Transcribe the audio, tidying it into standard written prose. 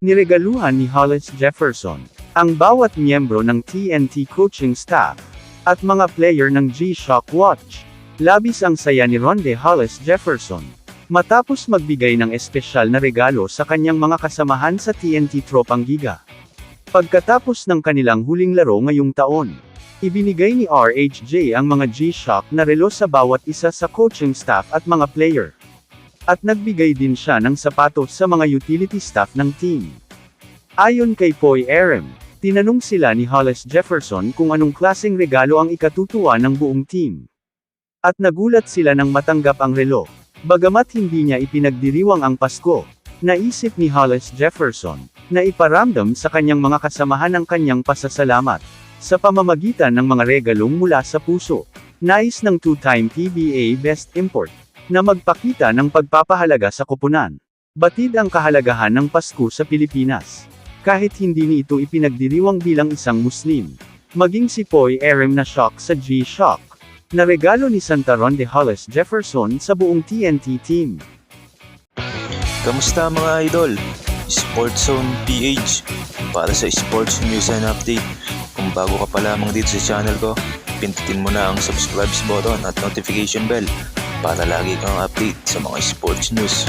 Niregaluhan ni Hollis Jefferson ang bawat miyembro ng TNT coaching staff at mga player ng G-Shock Watch. Labis ang saya ni Ronde Hollis Jefferson matapos magbigay ng espesyal na regalo sa kanyang mga kasamahan sa TNT Tropang Giga. Pagkatapos ng kanilang huling laro ngayong taon, ibinigay ni RHJ ang mga G-Shock na relo sa bawat isa sa coaching staff at mga player. At nagbigay din siya ng sapatos sa mga utility staff ng team. Ayon kay Poy Aram, tinanong sila ni Hollis Jefferson kung anong klaseng regalo ang ikatutuwa ng buong team. At nagulat sila nang matanggap ang relo. Bagamat hindi niya ipinagdiriwang ang Pasko, naisip ni Hollis Jefferson na iparamdam sa kanyang mga kasamahan ang kanyang pasasalamat sa pamamagitan ng mga regalong mula sa puso. Nais ng two-time PBA Best Import na magpakita ng pagpapahalaga sa koponan. Batid ang kahalagahan ng Pasko sa Pilipinas. Kahit hindi ni ito ipinagdiriwang bilang isang Muslim. Maging si Poy Aram na shock sa G-Shock na regalo ni Santa Ronde Hollis Jefferson sa buong TNT team. Kamusta mga idol? Sports Zone PH para sa sports news and update. Kung bago ka pa lamang dito sa channel ko, pindutin mo na ang subscribe button at notification bell para lagi kang update sa mga sports news.